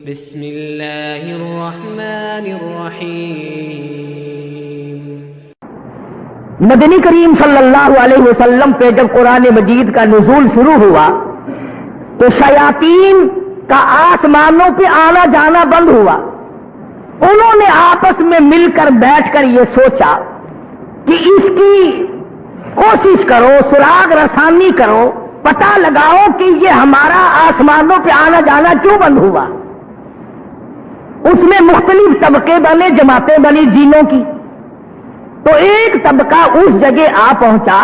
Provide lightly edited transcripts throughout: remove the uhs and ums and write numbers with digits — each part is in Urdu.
بسم اللہ الرحمن الرحیم۔ مدنی کریم صلی اللہ علیہ وسلم پہ جب قرآن مجید کا نزول شروع ہوا تو شیاطین کا آسمانوں پہ آنا جانا بند ہوا۔ انہوں نے آپس میں مل کر بیٹھ کر یہ سوچا کہ اس کی کوشش کرو، سراغ رسانی کرو، پتہ لگاؤ کہ یہ ہمارا آسمانوں پہ آنا جانا کیوں بند ہوا۔ اس میں مختلف طبقے بنے، جماعتیں بنی جنوں کی۔ تو ایک طبقہ اس جگہ آ پہنچا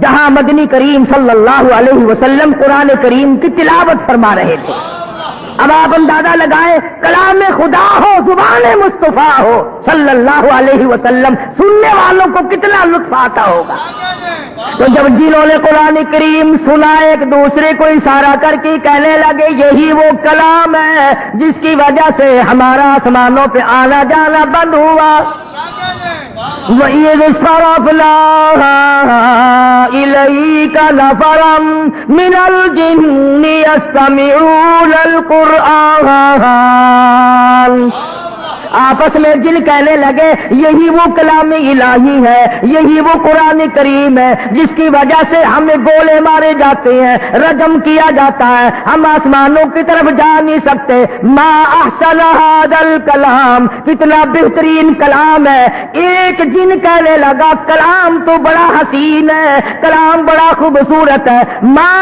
جہاں مدنی کریم صلی اللہ علیہ وسلم قرآن کریم کی تلاوت فرما رہے تھے۔ اب آپ اندازہ لگائیں، کلام خدا ہو، زبان مصطفیٰ ہو صلی اللہ علیہ وسلم، سننے والوں کو کتنا لطف آتا ہوگا۔ تو جب جنہوں نے قرآن کریم سنا، ایک دوسرے کو اشارہ کر کے کہنے لگے یہی وہ کلام ہے جس کی وجہ سے ہمارا آسمانوں پہ آنا جانا بند ہوا۔ وَإِذْ صَرَفْنَا إِلَيْكَ نَفَرًا مِنَ الْجِنِّ يَسْتَمِعُونَ الْقُرْآنَ۔ آپس میں جن کہنے لگے یہی وہ کلام الہی ہے، یہی وہ قرآن کریم ہے جس کی وجہ سے ہمیں گولے مارے جاتے ہیں، رجم کیا جاتا ہے، ہم آسمانوں کی طرف جا نہیں سکتے۔ ما احسن ھذا الکلام، کتنا بہترین کلام ہے۔ ایک جن کہنے لگا کلام تو بڑا حسین ہے، کلام بڑا خوبصورت ہے۔ ما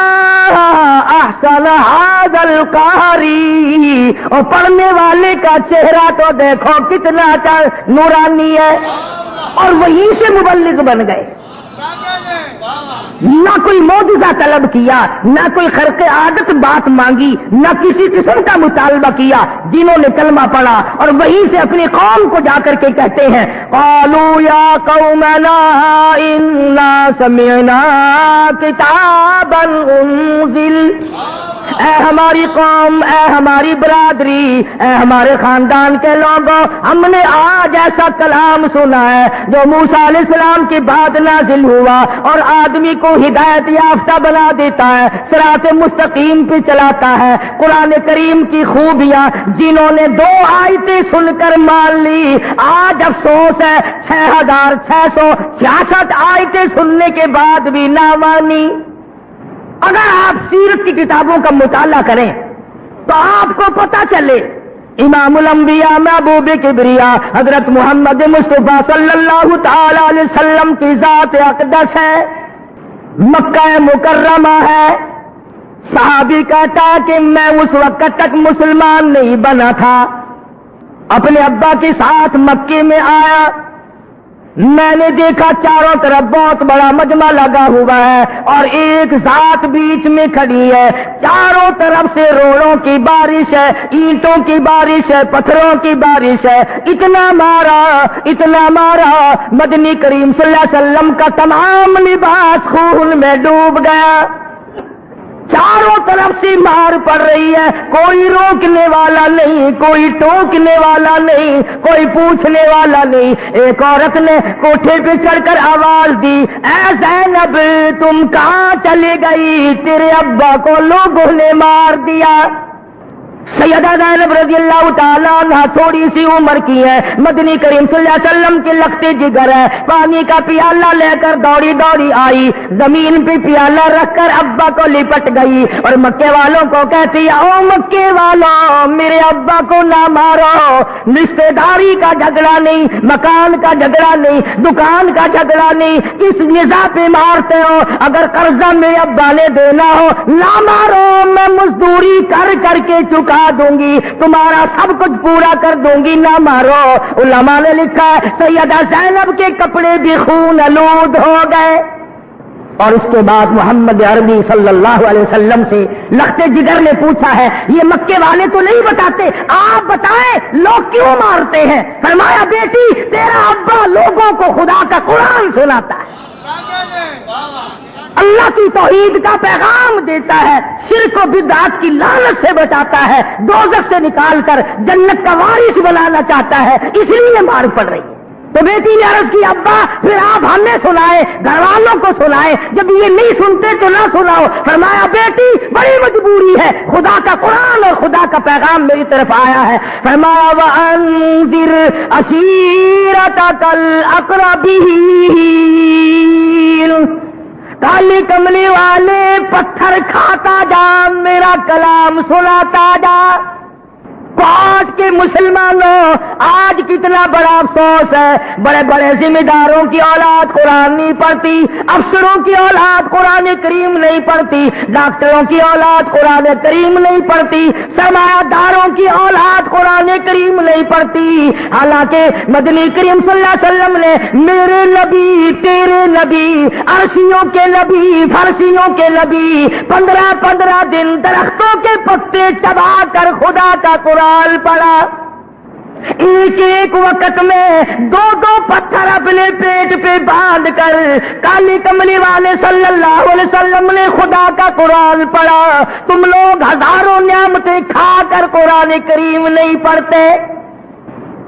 احسن ھذا القاری، اور پڑھنے والے کا چہرہ تو دیکھو کتنا نورانی ہے، اور وہیں سے مبلغ بن گئے۔ نہ کوئی معجزہ طلب کیا، نہ کوئی خرق عادت بات مانگی، نہ کسی قسم کا مطالبہ کیا، جنہوں نے کلمہ پڑھا اور وہیں سے اپنی قوم کو جا کر کے کہتے ہیں قالوا یا قومنا انا سمعنا کتابا انزل، اے ہماری قوم، اے ہماری برادری، اے ہمارے خاندان کے لوگوں، ہم نے آج ایسا کلام سنا ہے جو موسیٰ علیہ السلام کی بات نازل ہوا اور آدمی کو ہدایت یافتہ بنا دیتا ہے، صراط مستقیم پہ چلاتا ہے۔ قرآن کریم کی خوبیاں جنہوں نے 2 آیتیں سن کر مان لی، آج افسوس ہے 6666 آیتیں سننے کے بعد بھی نہ مانی۔ اگر آپ سیرت کی کتابوں کا مطالعہ کریں تو آپ کو پتہ چلے امام الانبیاء محبوب کبریا حضرت محمد مصطفیٰ صلی اللہ تعالی علیہ وسلم کی ذات اقدس ہے، مکہ مکرمہ ہے۔ صحابی کہتا ہے کہ میں اس وقت تک مسلمان نہیں بنا تھا، اپنے ابا کے ساتھ مکے میں آیا، میں نے دیکھا چاروں طرف بہت بڑا مجمع لگا ہوا ہے اور ایک ذات بیچ میں کھڑی ہے، چاروں طرف سے روڑوں کی بارش ہے، اینٹوں کی بارش ہے، پتھروں کی بارش ہے۔ اتنا مارا مدنی کریم صلی اللہ علیہ وسلم کا تمام لباس خون میں ڈوب گیا۔ چاروں طرف سے مار پڑ رہی ہے، کوئی روکنے والا نہیں، کوئی ٹوکنے والا نہیں، کوئی پوچھنے والا نہیں۔ ایک عورت نے کوٹھے پہ چڑھ کر آواز دی اے زینب تم کہاں چلی گئی، تیرے ابا کو لوگوں نے مار دیا۔ سیدہ زینب رضی اللہ تعالیٰ عنہ تھوڑی سی عمر کی ہے، مدنی کریم صلی اللہ علیہ وسلم کے لختے جگر ہے، پانی کا پیالہ لے کر دوڑی آئی، زمین پہ پیالہ رکھ کر ابا کو لپٹ گئی اور مکے والوں کو کہتی او مکے والوں میرے ابا کو نہ مارو، رشتے داری کا جھگڑا نہیں، مکان کا جھگڑا نہیں، دکان کا جھگڑا نہیں، کس نظام پہ مارتے ہو؟ اگر قرضہ میرے ابا نے دینا ہو نہ مارو، میں مزدوری کر کر کے چکا دوں گی، تمہارا سب کچھ پورا کر دوں گی، نہ مارو۔ علماء نے لکھا ہے سیدہ زینب کے کپڑے بھی خون آلود ہو گئے۔ اور اس کے بعد محمد عربی صلی اللہ علیہ وسلم سے لختے جگر نے پوچھا ہے یہ مکے والے تو نہیں بتاتے، آپ بتائیں لوگ کیوں مارتے ہیں؟ فرمایا بیٹی تیرا ابا لوگوں کو خدا کا قرآن سناتا ہے، اللہ کی توحید کا پیغام دیتا ہے، شرک و بدعت کی لعنت سے بچاتا ہے، دوزخ سے نکال کر جنت کا وارث بنانا چاہتا ہے، اس لیے مار پڑ رہی ہے۔ تو بیٹی نے عرض کی ابا پھر آپ ہمیں سنائے، گھر والوں کو سنائے، جب یہ نہیں سنتے تو نہ سناؤ۔ فرمایا بیٹی بڑی مجبوری ہے، خدا کا قرآن اور خدا کا پیغام میری طرف آیا ہے۔ فرمایا وَأَنذِرْ عَشِيرَتَكَ الْأَقْرَبِينَ، کالی کملی والے پتھر کھاتا جا، میرا کلام سناتا جا۔ آج کے مسلمانوں، آج کتنا بڑا افسوس ہے، بڑے بڑے ذمہ داروں کی اولاد قرآن نہیں پڑھتی، افسروں کی اولاد قرآن کریم نہیں پڑھتی، ڈاکٹروں کی اولاد قرآن کریم نہیں پڑھتی، سرمایہ داروں کی اولاد قرآن کریم نہیں پڑھتی۔ حالانکہ مدنی کریم صلی اللہ علیہ وسلم نے میرے نبی، تیرے نبی، عرشیوں کے نبی، فرشیوں کے نبی 15 دن درختوں کے پتے چبا کر خدا کا قرآن پڑا۔ ایک ایک وقت میں 2 پتھر اپنے پیٹ پہ باندھ کر کالی کملی والے صلی اللہ علیہ وسلم نے خدا کا قرآن پڑھا۔ تم لوگ ہزاروں نعمتیں کھا کر قرآن کریم نہیں پڑھتے۔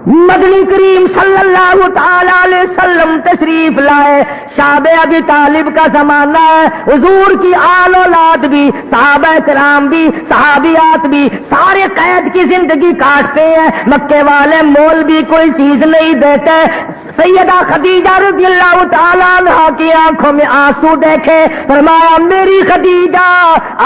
مدنی کریم صلی اللہ تعالی علیہ وسلم تشریف لائے، شاب ابی طالب کا زمانہ ہے، حضور کی آل اولاد بھی، صحابہ کرام بھی، صحابیات بھی سارے قید کی زندگی کاٹتے ہیں، مکے والے مول بھی کوئی چیز نہیں دیتے۔ سیدہ خدیجہ رضی اللہ تعالیٰ عنہ کی آنکھوں میں آنسو دیکھے، فرمایا میری خدیجہ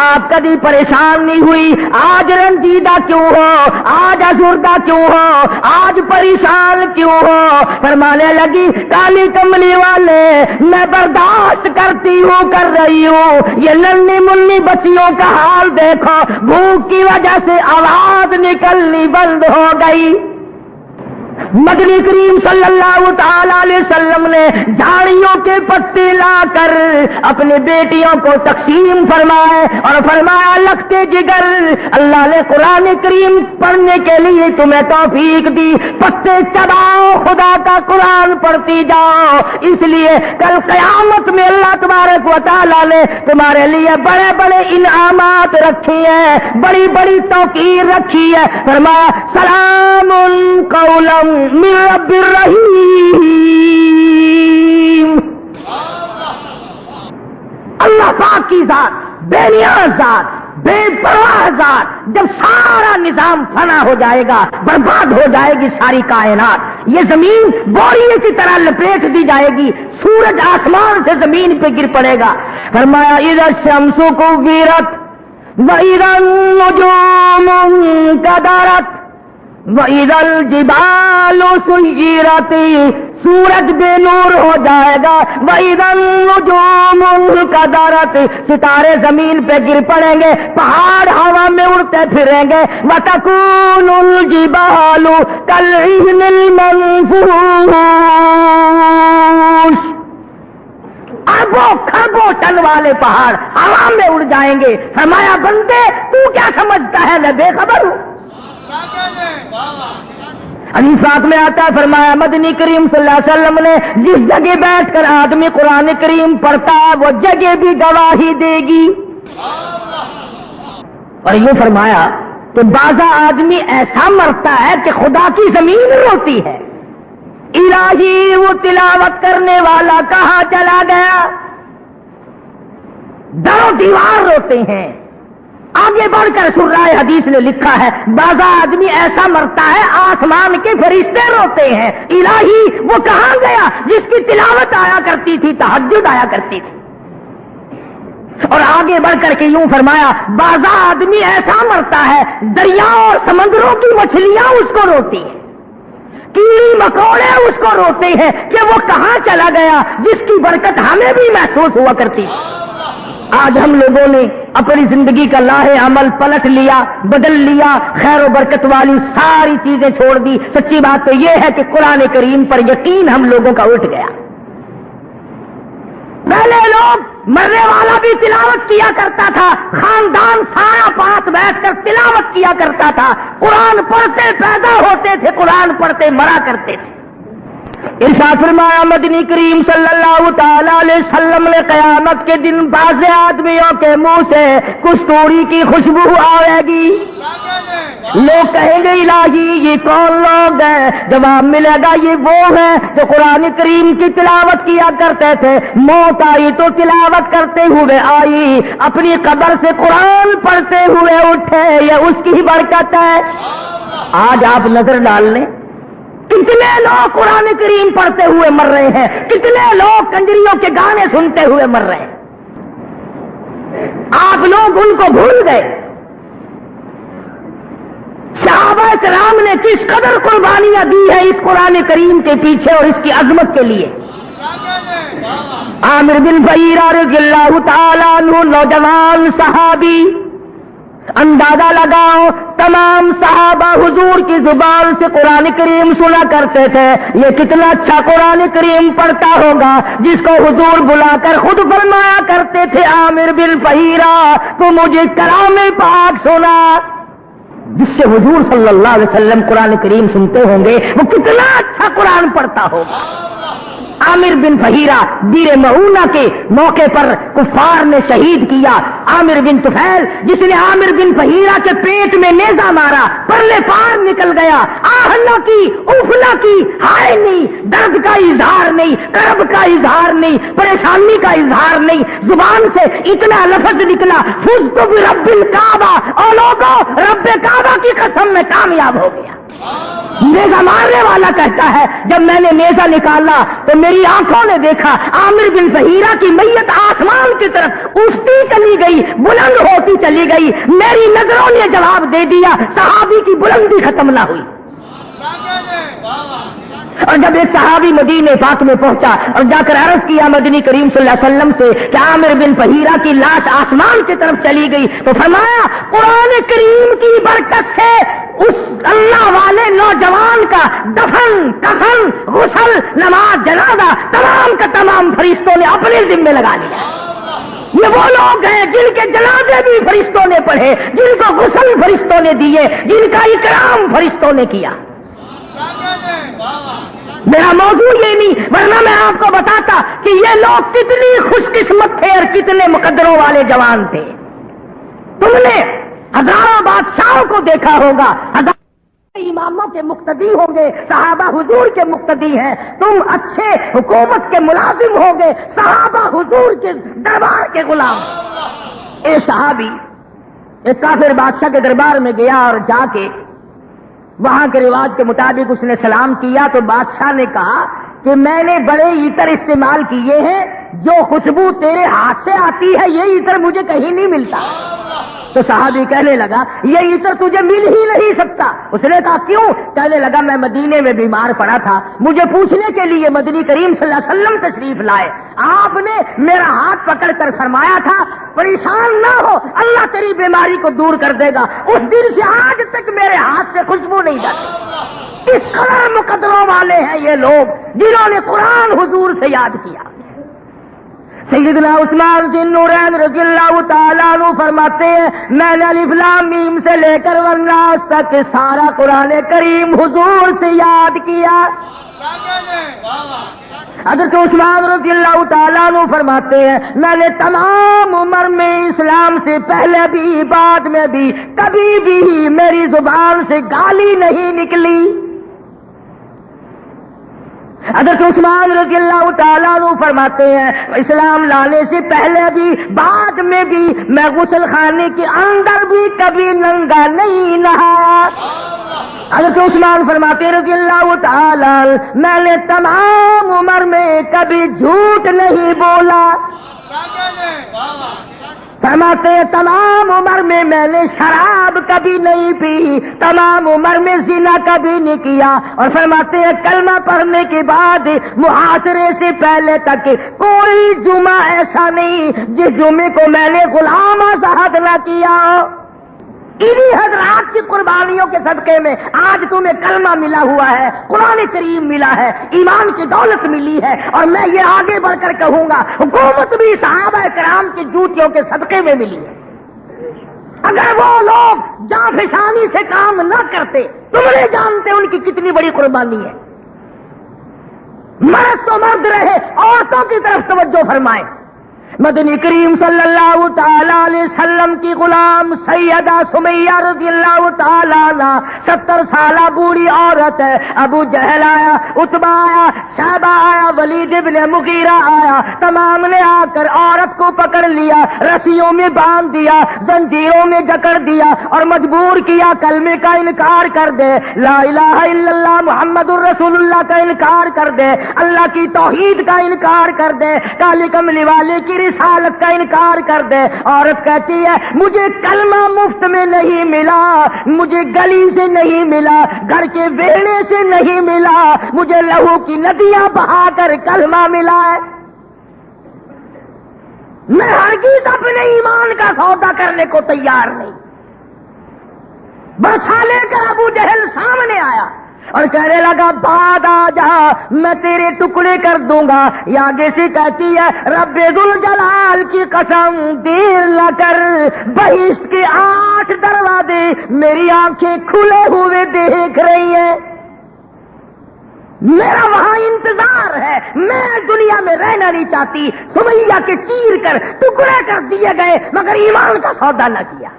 آپ کبھی پریشان نہیں ہوئی، آج رنجیدہ کیوں ہو، آج ازردہ کیوں ہو، آج پریشان کیوں ہو؟ فرمانے لگی کالی کملی والے میں برداشت کرتی ہوں، کر رہی ہوں، یہ ننھی منی بچیوں کا حال دیکھو، بھوک کی وجہ سے آواز نکلنی بند ہو گئی۔ مدنی کریم صلی اللہ تعالی علیہ وسلم نے جھاڑیوں کے پتے لا کر اپنی بیٹیوں کو تقسیم فرمائے اور فرمایا لگتے جگر، اللہ نے قرآن کریم پڑھنے کے لیے تمہیں توفیق دی، پتے چباؤ، خدا کا قرآن پڑھتی جاؤ۔ اس لیے کل قیامت میں اللہ تبارک و تعالی نے تمہارے لیے بڑے بڑے انعامات رکھی ہیں، بڑی بڑی توقیر رکھی ہے۔ فرمایا سلام قولا من رب الرحیم۔ اللہ پاک کی ذات، بے نیاز ذات، بے پرواہ ذات، جب سارا نظام فنا ہو جائے گا، برباد ہو جائے گی ساری کائنات، یہ زمین بوریے کی طرح لپیٹ دی جائے گی، سورج آسمان سے زمین پہ گر پڑے گا۔ فرمایا اذا الشمس كورت واذا النجوم انكدرت وَإِذَا الْجِبَالُ سُيِّرَتْ، سورج بے نور ہو جائے گا، وَإِذَا النُّجُومُ انْكَدَرَتْ، ستارے زمین پہ گر پڑیں گے، پہاڑ ہوا میں اڑتے پھریں گے، وَتَكُونُ الْجِبَالُ كَالْعِهْنِ الْمَنْفُوشِ، اربوں خربوں ٹن والے پہاڑ ہوا میں اڑ جائیں گے۔ فرمایا بندے تو کیا سمجھتا ہے میں بے خبر ہوں؟ حدیثات میں آتا ہے، فرمایا مدنی کریم صلی اللہ علیہ وسلم نے جس جگہ بیٹھ کر آدمی قرآن کریم پڑھتا ہے وہ جگہ بھی گواہی دے گی۔ اور یہ فرمایا کہ بعضا آدمی ایسا مرتا ہے کہ خدا کی زمین روتی ہے، الہی وہ تلاوت کرنے والا کہاں چلا گیا، در و دیوار روتے ہیں۔ آگے بڑھ کر سورہ حدیث نے لکھا ہے بعض آدمی ایسا مرتا ہے آسمان کے فرشتے روتے ہیں، الہی وہ کہاں گیا جس کی تلاوت آیا کرتی تھی، تہجد آیا کرتی تھی۔ اور آگے بڑھ کر کے یوں فرمایا بعض آدمی ایسا مرتا ہے دریاؤں اور سمندروں کی مچھلیاں اس کو روتی ہیں، کیڑی مکوڑے اس کو روتے ہیں کہ وہ کہاں چلا گیا جس کی برکت ہمیں بھی محسوس ہوا کرتی تھی۔ آج ہم لوگوں نے اپنی زندگی کا لاہے عمل پلٹ لیا، بدل لیا، خیر و برکت والی ساری چیزیں چھوڑ دی۔ سچی بات تو یہ ہے کہ قرآن کریم پر یقین ہم لوگوں کا اٹھ گیا۔ پہلے لوگ مرنے والا بھی تلاوت کیا کرتا تھا، خاندان سارا پاس بیٹھ کر تلاوت کیا کرتا تھا، قرآن پڑھتے پیدا ہوتے تھے، قرآن پڑھتے مرا کرتے تھے۔ ارشاد فرمایا مدنی کریم صلی اللہ تعالی علیہ وسلم نے قیامت کے دن بعض آدمیوں کے منہ سے کستوری کی خوشبو آئے گی. لوگ کہیں گے الہی یہ کون لوگ ہیں؟ جواب ملے گا یہ وہ ہیں جو قرآن کریم کی تلاوت کیا کرتے تھے. موت آئی تو تلاوت کرتے ہوئے آئی، اپنی قبر سے قرآن پڑھتے ہوئے اٹھے، یہ اس کی برکت ہے. آج آپ نظر ڈال لیں کتنے لوگ قرآن کریم پڑھتے ہوئے مر رہے ہیں، کتنے لوگ کنجریوں کے گانے سنتے ہوئے مر رہے ہیں. آپ لوگ ان کو بھول گئے. صحابہ کرام نے کس قدر قربانیاں دی ہیں اس قرآن کریم کے پیچھے اور اس کی عظمت کے لیے. عامر بن فہیرہ رضی اللہ تعالیٰ عنہ نوجوان صحابی، اندازہ لگاؤ تمام صحابہ حضور کی زبان سے قرآن کریم سنا کرتے تھے. یہ کتنا اچھا قرآن کریم پڑھتا ہوگا جس کو حضور بلا کر خود فرمایا کرتے تھے عامر بن فہیرہ تو مجھے کلام پاک سنا. جس سے حضور صلی اللہ علیہ وسلم قرآن کریم سنتے ہوں گے وہ کتنا اچھا قرآن پڑھتا ہوگا. عامر بن فہیرہ دیر معونہ کے موقع پر کفار نے شہید کیا. عامر بن طفیل جس نے عامر بن فہیرہ کے پیٹ میں نیزہ مارا، پرلے پار نکل گیا. آہ نہ کی، اف نہ کی، ہائے نہیں، درد کا اظہار نہیں، کرب کا اظہار نہیں، پریشانی کا اظہار نہیں. زبان سے اتنا لفظ نکلا فزت برب الکعبہ، اور لوگوں رب کعبہ کی قسم میں کامیاب ہو گیا. نیزہ مارنے والا کہتا ہے جب میں نے نیزہ نکالا تو میری آنکھوں نے دیکھا عامر بن فہیرہ کی میت آسمان کی طرف اٹھتی چلی گئی، بلند ہوتی چلی گئی. میری نظروں نے جواب دے دیا، صحابی کی بلندی ختم نہ ہوئی. اور جب ایک صحابی مدینے پاک میں پہنچا اور جا کر عرض کیا مدنی کریم صلی اللہ علیہ وسلم سے کہ عامر بن فہیرہ کی لاش آسمان کی طرف چلی گئی، تو فرمایا قرآن کریم کی برکت سے اس اللہ والے نوجوان کا دفن، کفن، غسل، نماز جنازہ تمام کا تمام فرشتوں نے اپنے ذمہ لگا لیا. یہ وہ لوگ ہیں جن کے جنازے بھی فرشتوں نے پڑھے، جن کو غسل فرشتوں نے دیے، جن کا اکرام فرشتوں نے کیا. میرا موضوع یہ نہیں، ورنہ میں آپ کو بتاتا کہ یہ لوگ کتنی خوش قسمت تھے اور کتنے مقدروں والے جوان تھے. تم نے ہزاروں بادشاہوں کو دیکھا ہوگا، ہزاروں اماموں کے مقتدی ہوں گے، صحابہ حضور کے مقتدی ہیں. تم اچھے حکومت کے ملازم ہوں گے، صحابہ حضور کے دربار کے غلام. ایک صحابی ایک کافر بادشاہ کے دربار میں گیا اور جا کے وہاں کے رواج کے مطابق اس نے سلام کیا تو بادشاہ نے کہا کہ میں نے بڑے عطر استعمال کیے ہیں، جو خوشبو تیرے ہاتھ سے آتی ہے یہ عطر مجھے کہیں نہیں ملتا. تو صحابی کہنے لگا یہ عطر تجھے مل ہی نہیں سکتا. اس نے کہا کیوں؟ کہنے لگا میں مدینے میں بیمار پڑا تھا، مجھے پوچھنے کے لیے مدنی کریم صلی اللہ علیہ وسلم تشریف لائے. آپ نے میرا ہاتھ پکڑ کر فرمایا تھا پریشان نہ ہو، اللہ تیری بیماری کو دور کر دے گا. اس دن سے آج تک میرے ہاتھ سے خوشبو نہیں جاتی. اس قدر مقدروں والے ہیں یہ لوگ جنہوں نے قرآن حضور سے یاد کیا. سیدنا عثمان بن نورین رضی اللہ تعالیٰ عنہ فرماتے ہیں میں نے الف لام میم سے لے کر والناس تک سارا قرآن کریم حضور سے یاد کیا. حضرت عثمان رضی اللہ تعالیٰ عنہ فرماتے ہیں میں نے تمام عمر میں اسلام سے پہلے بھی بعد میں بھی کبھی بھی میری زبان سے گالی نہیں نکلی. حضرت عثمان رضی اللہ تعالیٰ عنہ فرماتے ہیں اسلام لانے سے پہلے بھی بعد میں بھی میں غسل خانے کے اندر بھی کبھی ننگا نہیں نہایا. حضرت عثمان فرماتے رضی اللہ تعالیٰ میں نے تمام عمر میں کبھی جھوٹ نہیں بولا. فرماتے تمام عمر میں نے شراب کبھی نہیں پی، تمام عمر میں زنا کبھی نہیں کیا. اور فرماتے ہیں کلمہ پڑھنے کے بعد محاصرے سے پہلے تک کوئی جمعہ ایسا نہیں جس جمعے کو میں نے غلام آزاد نہ کیا. انہی حضرات کی قربانیوں کے صدقے میں آج تمہیں کلمہ ملا ہوا ہے، قرآن کریم ملا ہے، ایمان کی دولت ملی ہے. اور میں یہ آگے بڑھ کر کہوں گا حکومت بھی صحابہ کرام کی جوتیوں کے صدقے میں ملی ہے. اگر وہ لوگ جانفشانی سے کام نہ کرتے تم نہیں جانتے ان کی کتنی بڑی قربانی ہے. مرد تو مرد رہے، عورتوں کی طرف توجہ فرمائیں۔ مدنی کریم صلی اللہ تعالی علیہ وسلم کی غلام سیدہ سمیہ رضی اللہ تعالی عنہ 70 سالہ بوڑھی عورت ہے۔ ابو جہل آیا، عتبہ آیا، شیبہ آیا، ولید ابن مغیرہ آیا، تمام نے آ کر عورت کو پکڑ لیا، رسیوں میں باندھ دیا، زنجیروں میں جکڑ دیا اور مجبور کیا کلمے کا انکار کر دے، لا الہ الا اللہ محمد الرسول اللہ کا انکار کر دے، اللہ کی توحید کا انکار کر دے، کالے کملی والے کی رسالت کا انکار کر دے۔ عورت کہتی ہے مجھے کلمہ مفت میں نہیں ملا، مجھے گلی سے نہیں ملا، گھر کے ویڑے سے نہیں ملا، مجھے لہو کی ندیاں بہا کر کلمہ ملا ہے۔ میں ہرگز اپنے ایمان کا سودا کرنے کو تیار نہیں۔ برچھا لے کر ابو جہل سامنے آیا اور کہنے لگا بعد آ جا، میں تیرے ٹکڑے کر دوں گا۔ یہ آگے سے کہتی ہے رب ذوالجلال کی قسم دیر نہ کر، بہشت کے 8 دروازے میری آنکھیں کھلے ہوئے دیکھ رہی ہیں، میرا وہاں انتظار ہے، میں دنیا میں رہنا نہیں چاہتی۔ سمیہ کے چیر کر ٹکڑے کر دیے گئے مگر ایمان کا سودا نہ کیا۔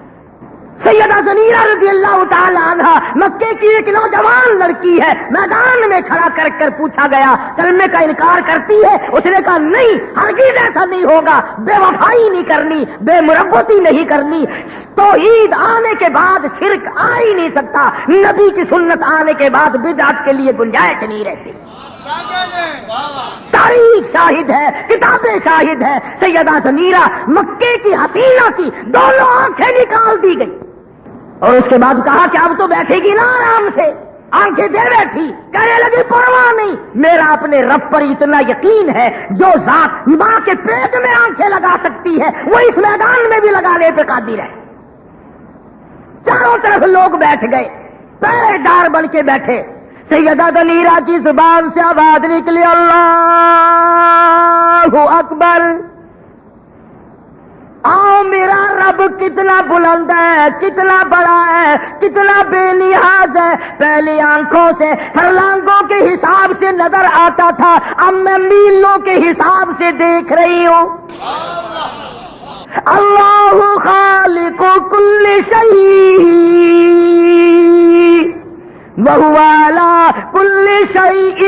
سیدہ زنیرہ رضی اللہ تعالی عنہ مکے کی ایک نوجوان لڑکی ہے، میدان میں کھڑا کر کر پوچھا گیا کلمے کا انکار کرتی ہے؟ اس نے کہا نہیں، ہرگز ایسا نہیں ہوگا، بے وفائی نہیں کرنی، بے مربتی نہیں کرنی، توحید آنے کے بعد شرک آ ہی نہیں سکتا، نبی کی سنت آنے کے بعد بدعت کے لیے گنجائش نہیں رہتی۔ تاریخ شاہد ہے، کتابیں شاہد ہے، سیدہ زنیرہ مکے کی حسینہ کی دونوں آنکھیں نکال دی گئی اور اس کے بعد کہا کہ اب تو بیٹھے گی نا آرام سے، آنکھیں دے بیٹھی، کہنے لگی پرواہ نہیں، میرا اپنے رب پر اتنا یقین ہے، جو ذات ماں کے پیٹ میں آنکھیں لگا سکتی ہے وہ اس میدان میں بھی لگانے پہ قادر ہے۔ چاروں طرف لوگ بیٹھ گئے، پہرے دار بن کے بیٹھے۔ سیدہ زنیرہ کی زبان سے آواز نکلی اللہ اکبر، آؤ میرا رب کتنا بلند ہے، کتنا بڑا ہے، کتنا بے نیاز ہے۔ پہلی آنکھوں سے فرلانگوں کے حساب سے نظر آتا تھا، اب میں میلوں کے حساب سے دیکھ رہی ہوں۔ اللہ خالق کل شیء وہو علی کل شیء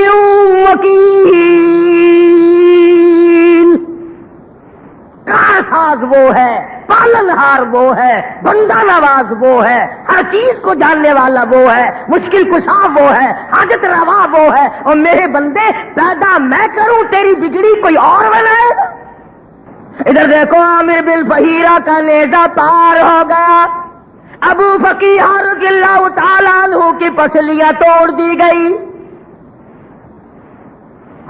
وکیل، کارساز وہ ہے، پالنہار وہ ہے، بندہ نواز وہ ہے، ہر چیز کو جاننے والا وہ ہے، مشکل کشا وہ ہے، حاجت روا وہ ہے۔ اور میرے بندے پیدا میں کروں، تیری بگڑی کوئی اور بنائے گا؟ ادھر دیکھو عامر بالفہیرہ کا نیزہ پار ہو گیا، ابو فقیہ رضی اللہ تعالیٰ عنہ کی پسلیاں توڑ دی گئی،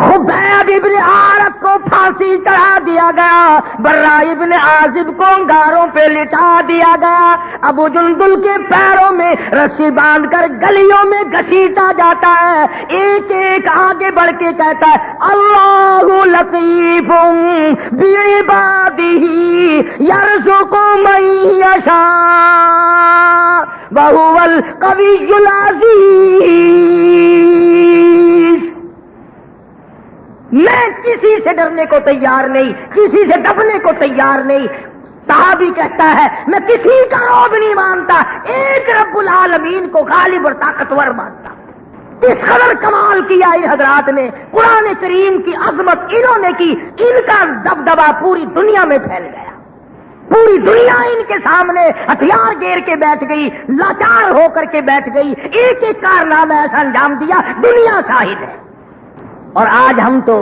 خبیب ابن عارت کو پھانسی چڑھا دیا گیا، برا ابن عازب کو انگاروں پہ لٹا دیا گیا، ابو جندل کے پیروں میں رسی باندھ کر گلیوں میں گھسیٹا جاتا ہے، ایک ایک آگے بڑھ کے کہتا ہے اللہ لطیف بعبادہ یرزق من یشاء وہو القوی العزیز۔ میں کسی سے ڈرنے کو تیار نہیں، کسی سے دبنے کو تیار نہیں۔ صحابی کہتا ہے میں کسی کا رعب نہیں مانتا، ایک رب العالمین کو غالب اور طاقتور مانتا۔ اس قدر کمال کیا ان حضرات نے، قرآن کریم کی عظمت انہوں نے کی، ان کا دبدبا پوری دنیا میں پھیل گیا، پوری دنیا ان کے سامنے ہتھیار گیر کے بیٹھ گئی، لاچار ہو کر کے بیٹھ گئی، ایک ایک کارنامہ ایسا انجام دیا، دنیا شاہد ہے۔ اور آج ہم تو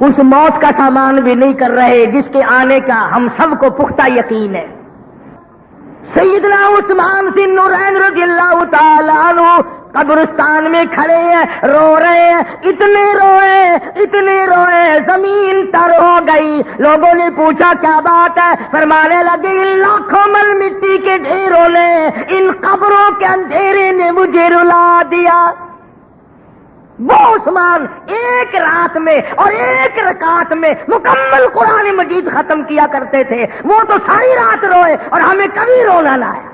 اس موت کا سامان بھی نہیں کر رہے جس کے آنے کا ہم سب کو پختہ یقین ہے۔ سیدنا عثمان بن نورین رضی اللہ تعالی عنہ قبرستان میں کھڑے ہیں، رو رہے ہیں، اتنے روئے زمین تر ہو گئی۔ لوگوں نے پوچھا کیا بات ہے؟ فرمانے لگے ان لاکھوں من مٹی کے ڈھیروں نے، ان قبروں کے اندھیرے نے مجھے رلا دیا۔ وہ عثمان ایک رات میں اور ایک رکعت میں مکمل قرآن مجید ختم کیا کرتے تھے، وہ تو ساری رات روئے اور ہمیں کبھی رونا نہ آیا۔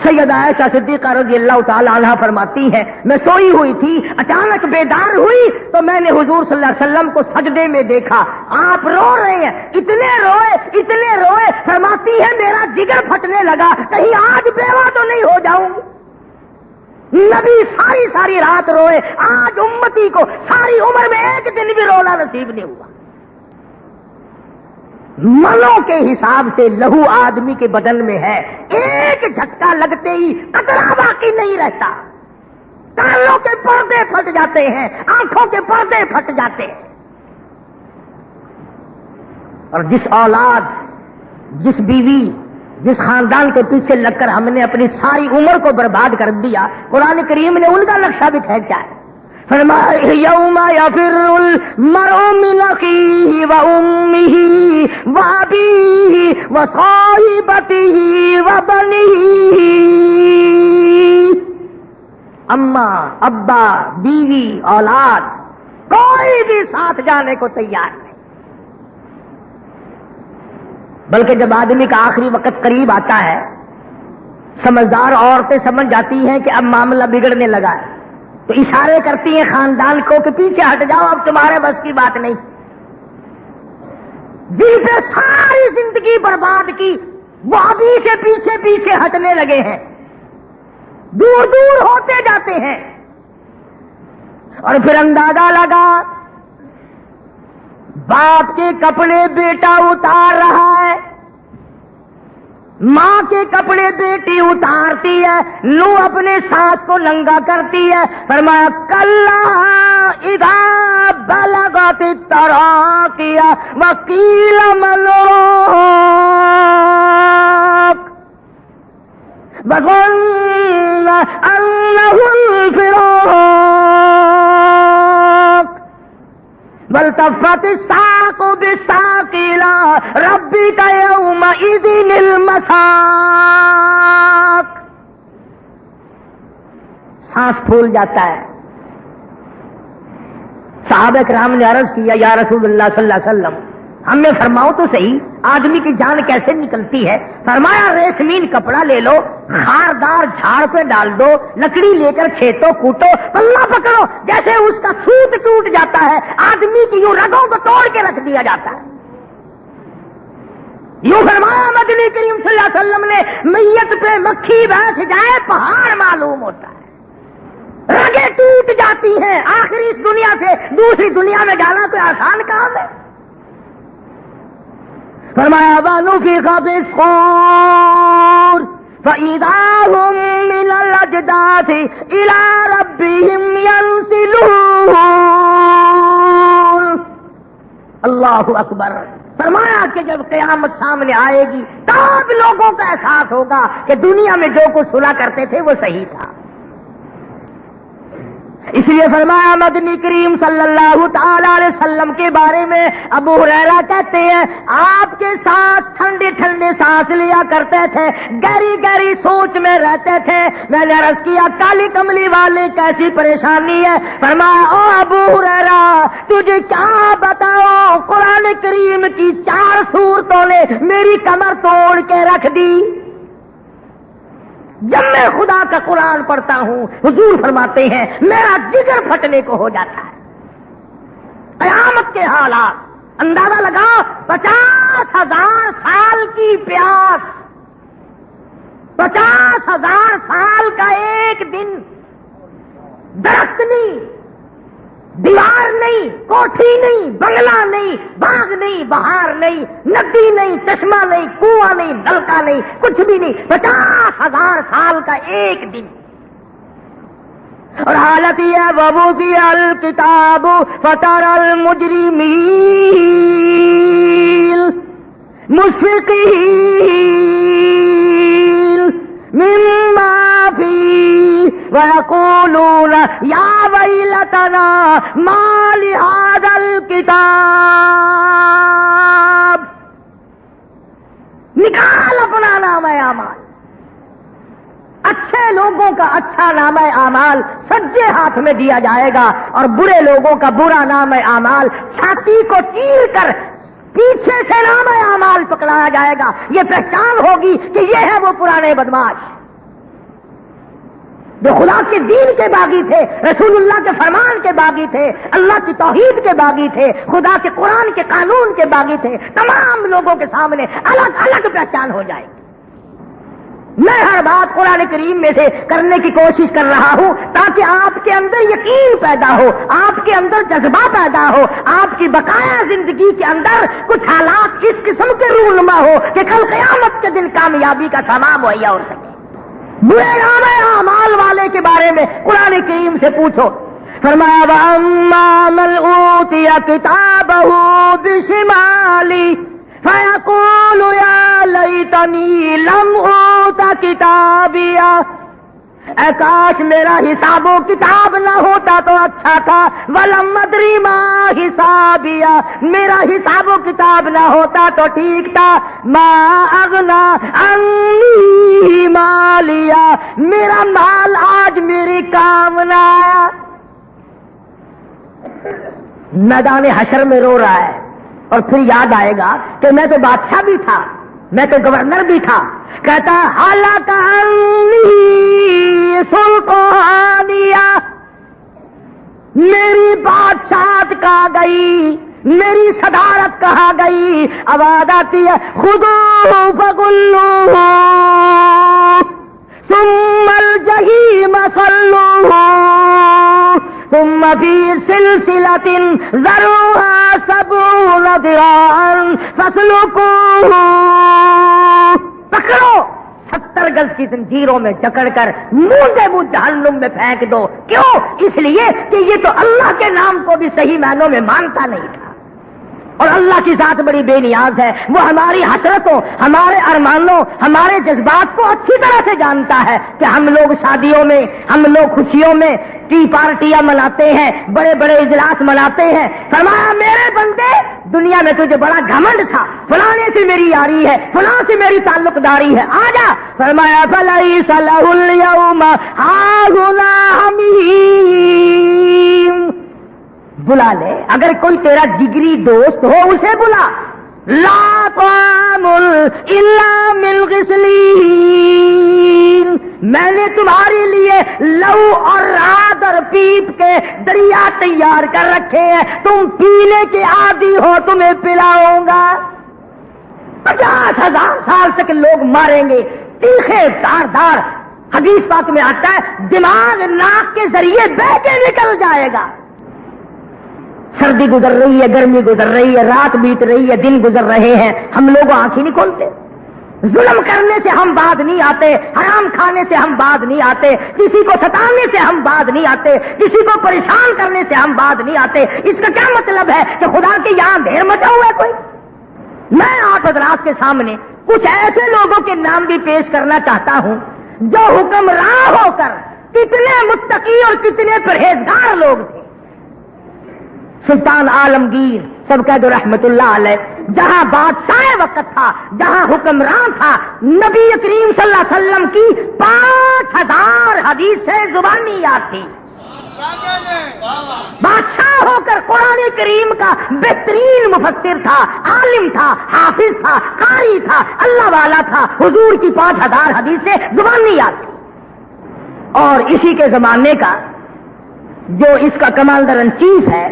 سیدہ عائشہ صدیقہ رضی اللہ تعالی عنہا فرماتی ہیں میں سوئی ہوئی تھی، اچانک بیدار ہوئی تو میں نے حضور صلی اللہ علیہ وسلم کو سجدے میں دیکھا، آپ رو رہے ہیں، اتنے روئے، فرماتی ہے میرا جگر پھٹنے لگا، کہیں آج بیوہ تو نہیں ہو جاؤں گی۔ نبی ساری رات روئے، آج امتی کو ساری عمر میں ایک دن بھی رونا نصیب نہیں ہوا۔ منوں کے حساب سے لہو آدمی کے بدن میں ہے، ایک جھٹکا لگتے ہی قطرہ باقی نہیں رہتا، کانوں کے پردے پھٹ جاتے ہیں، آنکھوں کے پردے پھٹ جاتے ہیں۔ اور جس اولاد، جس بیوی، جس خاندان کے پیچھے لگ کر ہم نے اپنی ساری عمر کو برباد کر دیا، قرآن کریم نے ان کا نقشہ بھی کھینچا ہے۔ فرمایا یوم یفر المرء من اخیہ وامہ وابیہ وصاحبتہ وبنیہ، اماں، ابا، بیوی، اولاد، کوئی بھی ساتھ جانے کو تیار نہیں۔ بلکہ جب آدمی کا آخری وقت قریب آتا ہے، سمجھدار عورتیں سمجھ جاتی ہیں کہ اب معاملہ بگڑنے لگا ہے، تو اشارے کرتی ہیں خاندان کو کہ پیچھے ہٹ جاؤ، اب تمہارے بس کی بات نہیں۔ جن پہ ساری زندگی برباد کی وہ ابھی سے پیچھے ہٹنے لگے ہیں، دور ہوتے جاتے ہیں۔ اور پھر اندازہ لگا باپ کے کپڑے بیٹا اتار رہا ہے، ماں کے کپڑے بیٹی اتارتی ہے، نو اپنے ساس کو ننگا کرتی ہے۔ فرمایا کلا اذا بلغت التراقی وقیل من راق وظن انه الفراق والتفت الساق بالساق الى ربك يومئذ المساق۔ سانس پھول جاتا ہے۔ صحابہ کرام نے عرض کیا یا رسول اللہ صلی اللہ علیہ وسلم ہمیں فرماؤ تو صحیح آدمی کی جان کیسے نکلتی ہے؟ فرمایا ریشمین کپڑا لے لو، خاردار جھاڑ پہ ڈال دو، لکڑی لے کر کھیتوں کوٹو، پلہ پکڑو، جیسے اس کا سوت ٹوٹ جاتا ہے آدمی کی یوں رگوں کو توڑ کے رکھ دیا جاتا ہے۔ یوں فرمایا مدنی کریم صلی اللہ علیہ وسلم نے میت پہ مکھی بیٹھ جائے پہاڑ معلوم ہوتا ہے، رگیں ٹوٹ جاتی ہیں، آخر اس دنیا سے دوسری دنیا میں جانا کوئی آسان کام ہے؟ فرمایا وَنُفِخَ فِي الصُّورِ فَإِذَا هُم مِّنَ الْأَجْدَاثِ إِلَىٰ رَبِّهِمْ يَنسِلُونَ۔ اللہ اکبر۔ فرمایا کہ جب قیامت سامنے آئے گی تب لوگوں کا احساس ہوگا کہ دنیا میں جو کچھ سنا کرتے تھے وہ صحیح تھا۔ اس لیے فرمایا مدنی کریم صلی اللہ تعالی علیہ وسلم کے بارے میں ابو ہریرہ کہتے ہیں آپ کے ساتھ ٹھنڈے ٹھنڈے سانس لیا کرتے تھے، گہری گہری سوچ میں رہتے تھے۔ میں نے عرض کیا کالی کملی والے کیسی پریشانی ہے؟ فرمایا او ابو ہریرہ تجھے کیا بتاؤ، قرآن کریم کی 4 سورتوں نے میری کمر توڑ کے رکھ دی۔ جب میں خدا کا قرآن پڑھتا ہوں حضور فرماتے ہیں میرا جگر پھٹنے کو ہو جاتا ہے۔ قیامت کے حالات اندازہ لگاؤ، 50,000 سال کی پیاس، 50,000 سال کا ایک دن، درخت نہیں، دیوار نہیں، کوٹھی نہیں، بنگلہ نہیں، باغ نہیں، بہار نہیں، ندی نہیں، چشمہ نہیں، کنواں نہیں، نلکا نہیں، کچھ بھی نہیں، 50,000 سال کا ایک دن۔ اور حالت یہ وَوُضِعَ الْكِتَابُ فَتَرَى الْمُجْرِمِينَ مُشْفِقِينَ مِمَّا فِيهِ وَيَقُولُونَ يَا وَيْلَتَنَا مَا لِهَذَا الْكِتَابِ۔ نکال اپنا نام اعمال، اچھے لوگوں کا اچھا نام اعمال سجے ہاتھ میں دیا جائے گا اور برے لوگوں کا برا نام اعمال چھاتی کو چیر کر پیچھے سے نام اعمال پکڑایا جائے گا۔ یہ پہچان ہوگی کہ یہ ہے وہ پرانے بدماش۔ جو خدا کے دین کے باغی تھے، رسول اللہ کے فرمان کے باغی تھے، اللہ کی توحید کے باغی تھے، خدا کے قرآن کے قانون کے باغی تھے، تمام لوگوں کے سامنے الگ الگ پہچان ہو جائے گی۔ میں ہر بات قرآن کریم میں سے کرنے کی کوشش کر رہا ہوں تاکہ آپ کے اندر یقین پیدا ہو، آپ کے اندر جذبہ پیدا ہو، آپ کی بقایا زندگی کے اندر کچھ حالات اس قسم کے رونما ہو کہ کل قیامت کے دن کامیابی کا سامان مہیا ہو سکے۔ برے نام اعمال والے کے بارے میں قرآن کریم سے پوچھو، فرمایا وَأَمَّا مَنْ أُوتِيَ كِتَابَهُ بِشِمَالِهِ فَيَقُولُ يَا لَيْتَنِي لَمْ أُوتَ كِتَابِيَهْ، اے کاش میرا حساب و کتاب نہ ہوتا تو اچھا تھا، وَلَمْ أَدْرِ مَا حِسَابِيَهْ، میرا حساب و کتاب نہ ہوتا تو ٹھیک تھا، مَا أَغْنَىٰ عَنِّي مَالِيَهْ، میرا مال آج میری کام نہ آیا۔ میدان حشر میں رو رہا ہے اور پھر یاد آئے گا کہ میں تو بادشاہ بھی تھا، میں تو گورنر بھی تھا، کہتا حالک انی سلطانیہ، میری بادشاہت کہاں گئی، میری صدارت کہاں گئی۔ آواز آتی ہے خذوہ فغلوہ ثم الجحیم صلوہ ثم فی سلسلۃ ذرعها 70 ذراعا فاسلکوہ، پکڑو 70 گز کی زنجیروں میں جکڑ کر مونڈے منہ جہنم میں پھینک دو۔ کیوں؟ اس لیے کہ یہ تو اللہ کے نام کو بھی صحیح معنوں میں مانتا نہیں تھا، اور اللہ کی ذات بڑی بے نیاز ہے، وہ ہماری حسرتوں، ہمارے ارمانوں، ہمارے جذبات کو اچھی طرح سے جانتا ہے کہ ہم لوگ شادیوں میں، ہم لوگ خوشیوں میں ٹی پارٹیاں مناتے ہیں، بڑے بڑے اجلاس مناتے ہیں۔ فرمایا میرے بندے، دنیا میں تجھے بڑا گھمنڈ تھا، فلانے سے میری یاری ہے، فلاں سے میری تعلق داری ہے، آ جا۔ فرمایا فلیس لہ اليوم ہاہنا حمیم، بلا لے، اگر کوئی تیرا جگری دوست ہو اسے بلا۔ لا طعام الا من غسلین، میں نے تمہارے لیے لو اور رات اور پیپ کے دریا تیار کر رکھے ہیں، تم پینے کے عادی ہو، تمہیں پلاؤں گا۔ 50,000 سال تک لوگ ماریں گے، تیکھے دار حدیث پاک میں آتا ہے دماغ ناک کے ذریعے بہہ کے نکل جائے گا۔ سردی گزر رہی ہے، گرمی گزر رہی ہے، رات بیت رہی ہے، دن گزر رہے ہیں، ہم لوگ آنکھیں نہیں کھولتے۔ ظلم کرنے سے ہم باز نہیں آتے، حرام کھانے سے ہم باز نہیں آتے، کسی کو ستانے سے ہم باز نہیں آتے، کسی کو پریشان کرنے سے ہم باز نہیں آتے۔ اس کا کیا مطلب ہے کہ خدا کے یہاں ڈھیر مچا ہوا ہے کوئی؟ میں آپ حضرات کے سامنے کچھ ایسے لوگوں کے نام بھی پیش کرنا چاہتا ہوں جو حکمراں ہو کر کتنے متقی اور کتنے پرہیزگار لوگ تھے۔ سلطان عالمگیر سب کہہ دو رحمت اللہ علیہ، جہاں بادشاہ وقت تھا، جہاں حکمران تھا، نبی کریم صلی اللہ علیہ وسلم کی 5000 حدیثیں زبانی یاد تھی۔ بادشاہ ہو کر قرآن کریم کا بہترین مفسر تھا، عالم تھا، حافظ تھا، قاری تھا، اللہ والا تھا، حضور کی 5000 حدیثیں زبانی یاد تھی۔ اور اسی کے زمانے کا جو اس کا کمانڈر ان چیف ہے،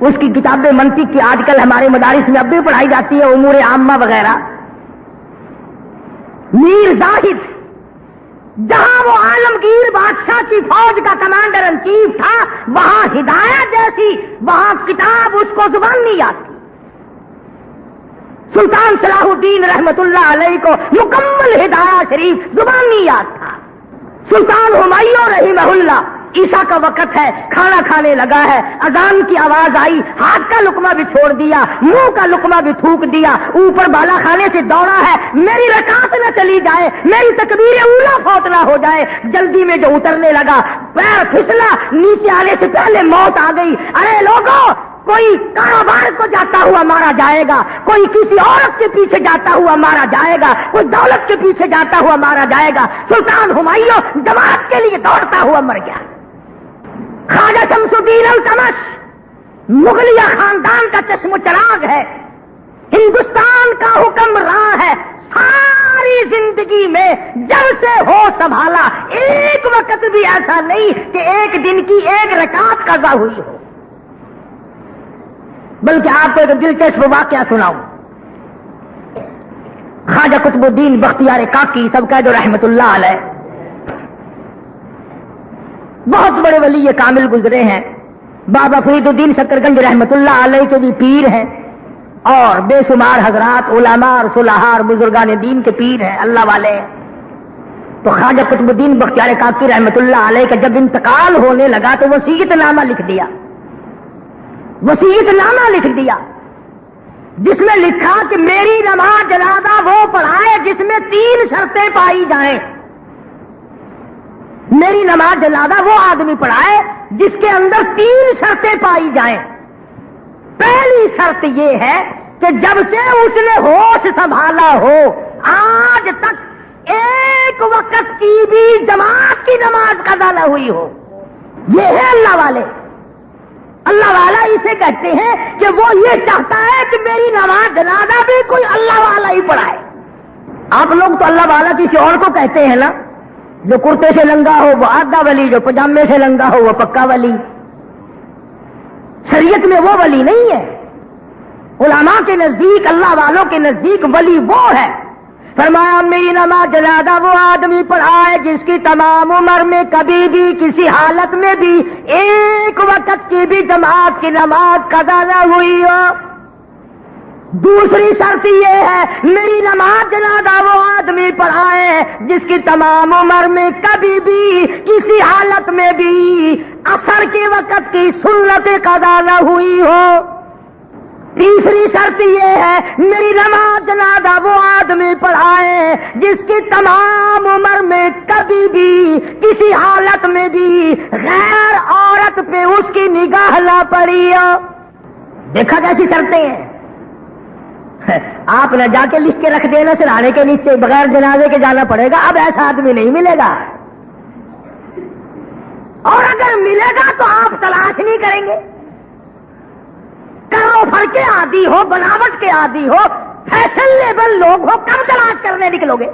اس کی کتاب منطق کی آج کل ہمارے مدارس میں اب بھی پڑھائی جاتی ہے، امور عامہ وغیرہ، میر زاہد، جہاں وہ عالمگیر بادشاہ کی فوج کا کمانڈر ان چیف تھا، وہاں ہدایت جیسی وہاں کتاب اس کو زبان نہیں یاد تھی۔ سلطان صلاح الدین رحمت اللہ علیہ کو مکمل ہدایت شریف زبان نہیں یاد تھا۔ سلطان ہمایوں رحمہ اللہ، عشاء کا وقت ہے، کھانا کھانے لگا ہے، اذان کی آواز آئی، ہاتھ کا لقمہ بھی چھوڑ دیا، منہ کا لقمہ بھی تھوک دیا، اوپر بالا خانے سے دوڑا ہے، میری رکعت نہ چلی جائے، میری تکبیر اولا فوت نہ ہو جائے۔ جلدی میں جو اترنے لگا، پیر پھسلا، نیچے آنے سے پہلے موت آ گئی۔ ارے لوگوں، کوئی کاروبار کو جاتا ہوا مارا جائے گا، کوئی کسی عورت کے پیچھے جاتا ہوا مارا جائے گا، کوئی دولت کے پیچھے جاتا ہوا مارا جائے گا۔ سلطان ہمایوں جماعت کے لیے دوڑتا ہوا مر گیا۔ خواجہ شمس الدین التمش مغلیہ خاندان کا چشم و چراغ ہے، ہندوستان کا حکمراں ہے، ساری زندگی میں جب سے ہو سنبھالا ایک وقت بھی ایسا نہیں کہ ایک دن کی ایک رکعت قضا ہوئی ہو. بلکہ آپ کو ایک دلچسپ واقعہ سناؤں. خواجہ قطب الدین بختیار کاکی سب کہہ دو رحمت اللہ علیہ، بہت بڑے ولی کامل گزرے ہیں. بابا فرید الدین شکرگنج رحمت اللہ علیہ کے بھی پیر ہیں، اور بے شمار حضرات علماء اور صلحاء اور بزرگان دین کے پیر ہیں، اللہ والے. تو خواجہ قطب الدین بختیار کاکی رحمت اللہ علیہ کا جب انتقال ہونے لگا تو وصیت نامہ لکھ دیا. وصیت نامہ لکھ دیا جس میں لکھا کہ میری نماز جنازہ وہ پڑھائے جس میں 3 شرطیں پائی جائیں. میری نماز جنازہ وہ آدمی پڑھائے جس کے اندر 3 شرطیں پائی جائیں. پہلی شرط یہ ہے کہ جب سے اس نے ہوش سنبھالا ہو آج تک ایک وقت کی بھی جماعت کی نماز قضا نہ ہوئی ہو. یہ ہے اللہ والے. اللہ والا اسے کہتے ہیں کہ وہ یہ چاہتا ہے کہ میری نماز جنازہ بھی کوئی اللہ والا ہی پڑھائے. آپ لوگ تو اللہ والا کسی اور کو کہتے ہیں نا. جو کرتے سے لنگا ہو وہ آدھا ولی، جو پجامے سے لنگا ہو وہ پکا ولی. شریعت میں وہ ولی نہیں ہے. علماء کے نزدیک، اللہ والوں کے نزدیک ولی وہ ہے. فرمایا میری نماز جنازہ وہ آدمی پڑھائے جس کی تمام عمر میں کبھی بھی کسی حالت میں بھی ایک وقت کی بھی جماعت کی نماز قضا نہ ہوئی ہو. دوسری شرط یہ ہے میری نماز جنازہ وہ آدمی پڑھائے جس کی تمام عمر میں کبھی بھی کسی حالت میں بھی عصر کے وقت کی سنت قضا نہ ہوئی ہو. تیسری شرط یہ ہے میری نماز جنازہ وہ آدمی پڑھائے جس کی تمام عمر میں کبھی بھی کسی حالت میں بھی غیر عورت پہ اس کی نگاہ نہ پڑی ہو. دیکھا کیسی شرطیں ہیں. آپ نہ جا کے لکھ کے رکھ دینا سرانے کے نیچے بغیر جنازے کے جانا پڑے گا. اب ایسا آدمی نہیں ملے گا، اور اگر ملے گا تو آپ تلاش نہیں کریں گے. کرو فر کے عادی ہو، بناوٹ کے عادی ہو، فیشنیبل لوگ ہو، کب تلاش کرنے نکلو گے؟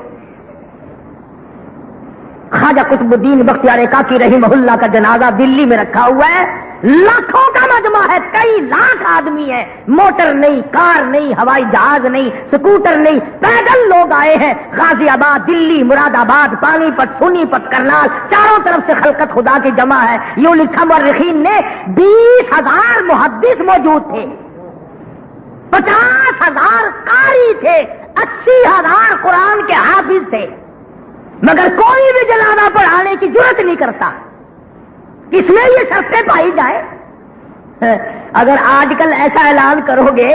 خواجہ قطب الدین بختیار کاکی رحمہ اللہ کا جنازہ دلی میں رکھا ہوا ہے. لاکھوں کا مجمع ہے، کئی لاکھ آدمی ہیں. موٹر نہیں، کار نہیں، ہوائی جہاز نہیں، سکوٹر نہیں، پیدل لوگ آئے ہیں. غازی آباد، دلی، مراد آباد، پانی پت، سونی پت، کرنال، چاروں طرف سے خلقت خدا کی جمع ہے. یوں لکھا مورخین نے 20,000 محدث موجود تھے، 50,000 قاری تھے، 80,000 قرآن کے حافظ تھے، مگر کوئی بھی جنازہ پڑھانے کی جرت نہیں کرتا. کس میں یہ شرطیں پائی جائے؟ اگر آج کل ایسا اعلان کرو گے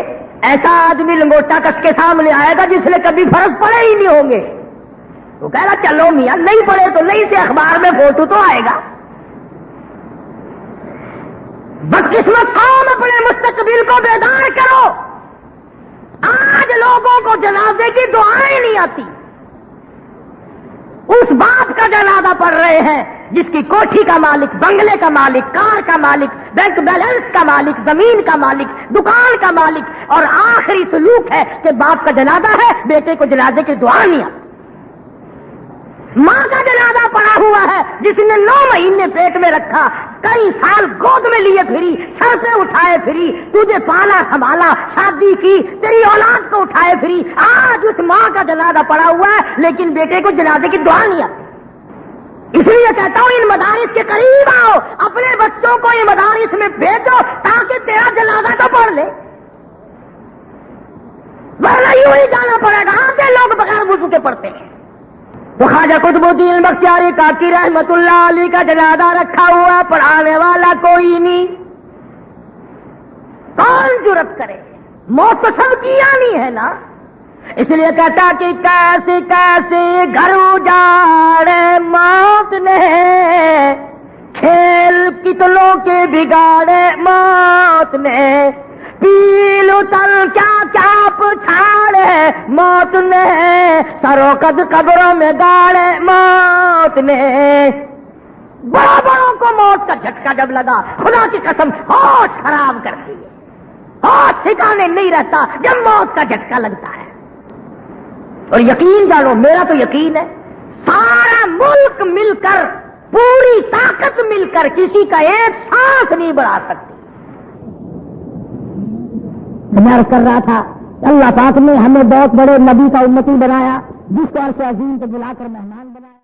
ایسا آدمی لنگوٹا کس کے سامنے آئے گا جس نے کبھی فرض پڑے ہی نہیں ہوں گے. تو کہہ رہا چلو میاں نہیں پڑے تو نہیں سے اخبار میں فوٹو تو آئے گا. بدقسمت قوم اپنے مستقبل کو بیدار کرو. آج لوگوں کو جنازے کی دعائیں نہیں آتی. اس باپ کا جنازہ پڑھ رہے ہیں جس کی کوٹھی کا مالک، بنگلے کا مالک، کار کا مالک، بینک بیلنس کا مالک، زمین کا مالک، دکان کا مالک، اور آخری سلوک ہے کہ باپ کا جنازہ ہے بیٹے کو جنازے کی دعا نہیں آتی. ماں کا جنازہ پڑا ہوا ہے جس نے 9 مہینے پیٹ میں رکھا، کئی سال گود میں لیے پھری، سر پہ اٹھائے پھری، تجھے پالا سنبھالا، شادی کی، تیری اولاد کو اٹھائے پھری. آج اس ماں کا جنازہ پڑا ہوا ہے لیکن بیٹے کو جنازے کی دعا نہیں آتی. اس لیے کہتا ہوں ان مدارس کے قریب آؤ، اپنے بچوں کو ان مدارس میں بھیجو تاکہ تیرا جنازہ تو پڑھ لے، ورنہ یوں ہی جانا پڑے گا. آتے لوگ بغیر وضو کے پڑھتے ہیں. تو خواجہ قطب الدین بختیار کاکی رحمت اللہ علیہ کا جنازہ رکھا ہوا، پڑھانے والا کوئی نہیں. کون جرت کرے؟ موت تو سب کی آنی ہے نا. اس لیے کہتا کہ کیسے کیسے گھر اجاڑے موت نے، کھیل کتنوں کے بگاڑے موت نے، پیل اتل کیا کیا پچھاڑے موت نے، سرو قد قبروں میں گاڑے موت نے. بڑوں بڑوں کو موت کا جھٹکا جب لگا خدا کی قسم ہوش خراب کر دیے. ہوش ٹھکانے نہیں رہتا جب موت کا جھٹکا لگتا ہے. اور یقین جانو، میرا تو یقین ہے سارا ملک مل کر، پوری طاقت مل کر کسی کا ایک سانس نہیں بڑھا سکتی۔ میں عرض کر رہا تھا اللہ پاک نے ہمیں بہت بڑے نبی کا امتی بنایا، جس کو عرش عظیم کو بلا کر مہمان بنایا۔